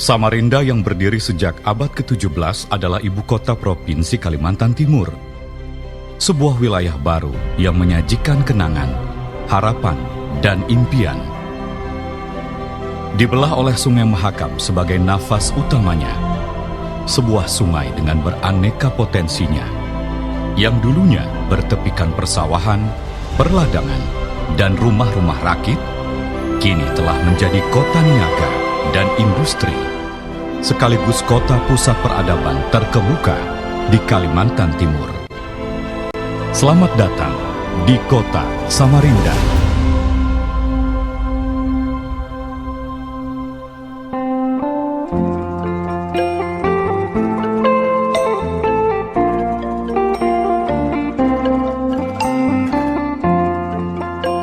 Samarinda yang berdiri sejak abad ke-17 adalah ibu kota Provinsi Kalimantan Timur. Sebuah wilayah baru yang menyajikan kenangan, harapan, dan impian. Dibelah oleh Sungai Mahakam sebagai nafas utamanya, sebuah sungai dengan beraneka potensinya, yang dulunya bertepikan persawahan, perladangan, dan rumah-rumah rakit, kini telah menjadi kota niaga dan industri, sekaligus kota pusat peradaban terkemuka di Kalimantan Timur. Selamat datang di Kota Samarinda.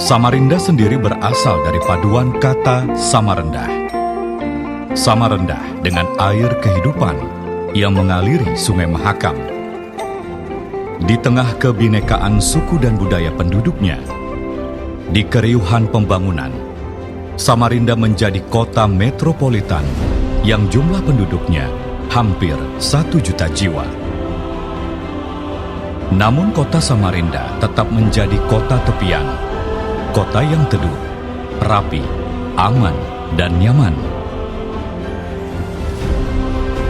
Samarinda sendiri berasal dari paduan kata sama rendah. Sama rendah dengan air kehidupan yang mengaliri Sungai Mahakam. Di tengah kebinekaan suku dan budaya penduduknya, di keriuhan pembangunan, Samarinda menjadi kota metropolitan yang jumlah penduduknya hampir 1 juta jiwa. Namun kota Samarinda tetap menjadi kota tepian, kota yang teduh, rapi, aman, dan nyaman.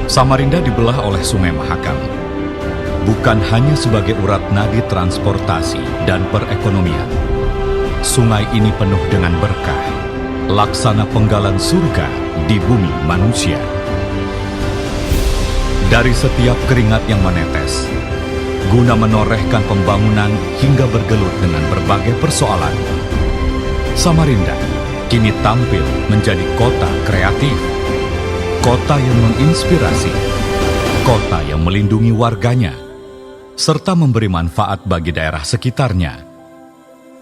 Samarinda dibelah oleh Sungai Mahakam, bukan hanya sebagai urat nadi transportasi dan perekonomian. Sungai ini penuh dengan berkah, laksana penggalan surga di bumi manusia. Dari setiap keringat yang menetes, guna menorehkan pembangunan hingga bergelut dengan berbagai persoalan, Samarinda kini tampil menjadi kota kreatif, kota yang menginspirasi, kota yang melindungi warganya, serta memberi manfaat bagi daerah sekitarnya.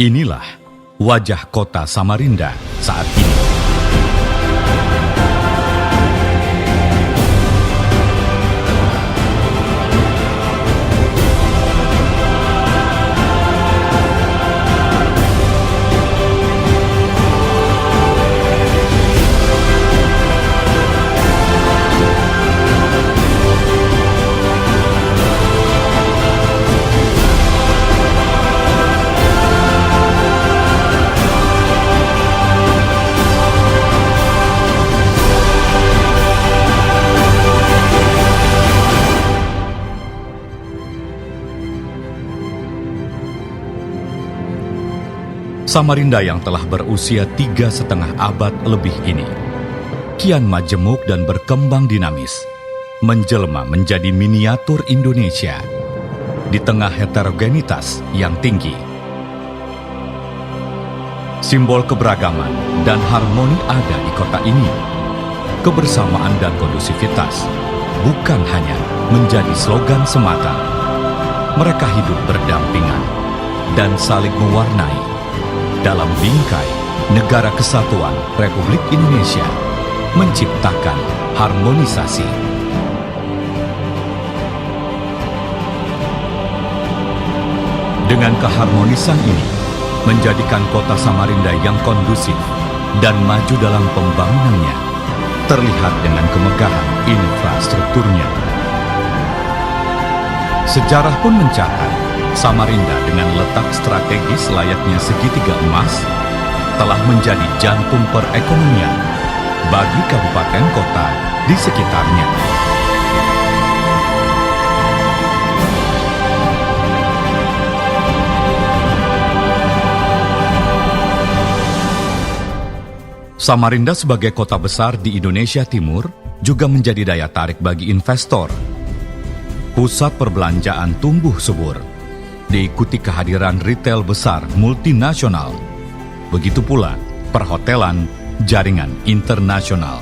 Inilah wajah kota Samarinda saat ini. Samarinda yang telah berusia 3,5 abad lebih ini, kian majemuk dan berkembang dinamis, menjelma menjadi miniatur Indonesia di tengah heterogenitas yang tinggi. Simbol keberagaman dan harmoni ada di kota ini. Kebersamaan dan kondusivitas bukan hanya menjadi slogan semata. Mereka hidup berdampingan dan saling mewarnai dalam bingkai Negara Kesatuan Republik Indonesia, menciptakan harmonisasi. Dengan keharmonisan ini, menjadikan kota Samarinda yang kondusif dan maju dalam pembangunannya, terlihat dengan kemegahan infrastrukturnya. Sejarah pun mencatat, Samarinda dengan letak strategis layaknya segitiga emas telah menjadi jantung perekonomian bagi kabupaten kota di sekitarnya. Samarinda sebagai kota besar di Indonesia Timur juga menjadi daya tarik bagi investor. Pusat perbelanjaan tumbuh subur, diikuti kehadiran retail besar multinasional. Begitu pula perhotelan jaringan internasional.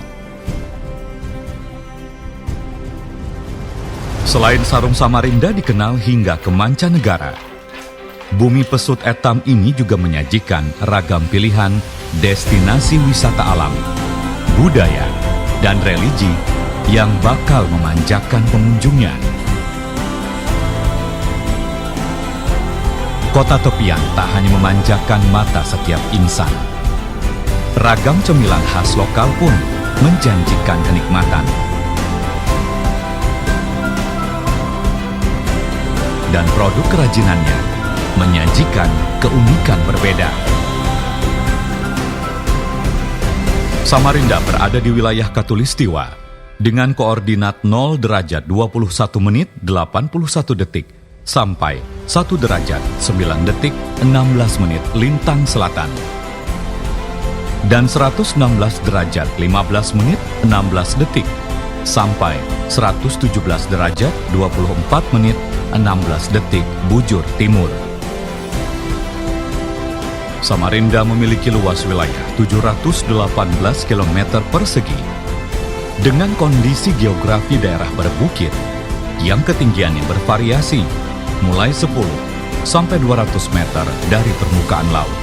Selain Sarung Samarinda dikenal hingga ke mancanegara, bumi pesut etam ini juga menyajikan ragam pilihan destinasi wisata alam, budaya, dan religi yang bakal memanjakan pengunjungnya. Kota tepian tak hanya memanjakan mata setiap insan. Ragam cemilan khas lokal pun menjanjikan kenikmatan. Dan produk kerajinannya menyajikan keunikan berbeda. Samarinda berada di wilayah Khatulistiwa dengan koordinat 0 derajat 21 menit 81 detik sampai 1 derajat 9 detik 16 menit lintang selatan dan 116 derajat 15 menit 16 detik sampai 117 derajat 24 menit 16 detik bujur timur. Samarinda memiliki luas wilayah 718 km persegi dengan kondisi geografi daerah berbukit yang ketinggiannya bervariasi mulai 10 sampai 200 meter dari permukaan laut.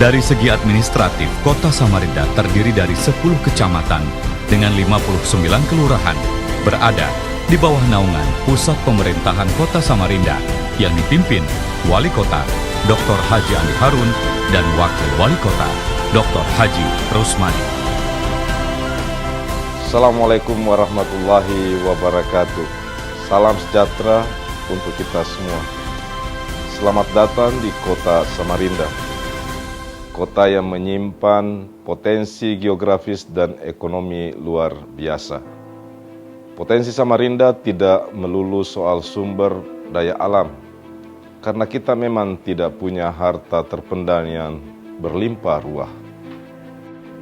Dari segi administratif, Kota Samarinda terdiri dari 10 kecamatan dengan 59 kelurahan berada di bawah naungan Pusat Pemerintahan Kota Samarinda yang dipimpin Wali Kota Dr. Haji Andi Harun dan Wakil Wali Kota Dr. Haji Rusmadi. Assalamualaikum warahmatullahi wabarakatuh. Salam sejahtera untuk kita semua. Selamat datang di Kota Samarinda, kota yang menyimpan potensi geografis dan ekonomi luar biasa. Potensi Samarinda tidak melulu soal sumber daya alam, karena kita memang tidak punya harta terpendam yang berlimpah ruah.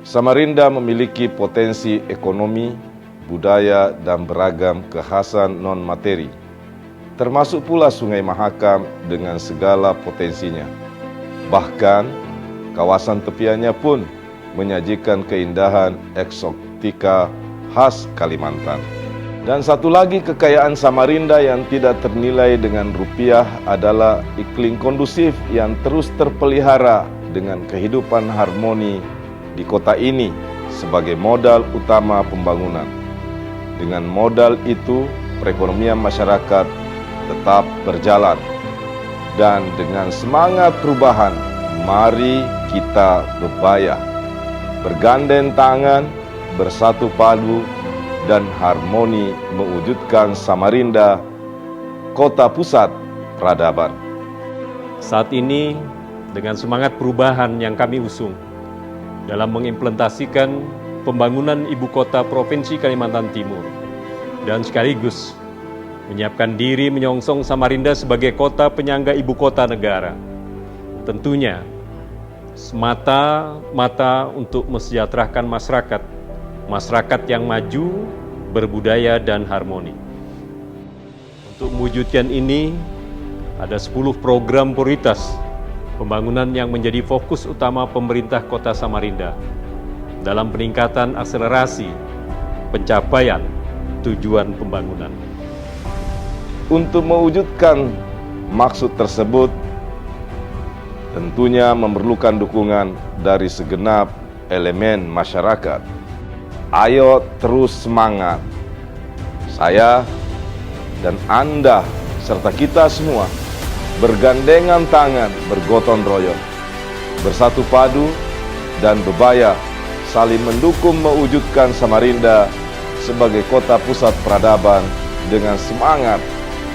Samarinda memiliki potensi ekonomi, budaya, dan beragam kekhasan non-materi, termasuk pula Sungai Mahakam dengan segala potensinya. Bahkan, kawasan tepiannya pun menyajikan keindahan eksotika khas Kalimantan. Dan satu lagi kekayaan Samarinda yang tidak ternilai dengan rupiah adalah iklim kondusif yang terus terpelihara dengan kehidupan harmoni di kota ini sebagai modal utama pembangunan. Dengan modal itu, perekonomian masyarakat tetap berjalan. Dan dengan semangat perubahan, mari kita berupaya, bergandeng tangan, bersatu padu, dan harmoni mewujudkan Samarinda, kota pusat peradaban. Saat ini, dengan semangat perubahan yang kami usung dalam mengimplementasikan pembangunan ibu kota Provinsi Kalimantan Timur dan sekaligus menyiapkan diri menyongsong Samarinda sebagai kota penyangga ibu kota negara. Tentunya semata-mata untuk mesejahterakan masyarakat yang maju, berbudaya, dan harmoni. Untuk mewujudkan ini, ada 10 program prioritas pembangunan yang menjadi fokus utama pemerintah Kota Samarinda dalam peningkatan akselerasi pencapaian tujuan pembangunan. Untuk mewujudkan maksud tersebut, tentunya memerlukan dukungan dari segenap elemen masyarakat. Ayo terus semangat. Saya dan Anda serta kita semua bergandengan tangan, bergotong royong, bersatu padu dan bebaya saling mendukung mewujudkan Samarinda sebagai kota pusat peradaban dengan semangat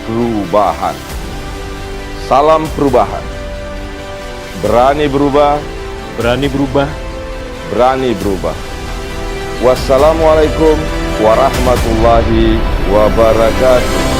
perubahan. Salam perubahan. Berani berubah, Berani berubah. berani berubah. Wassalamualaikum warahmatullahi wabarakatuh.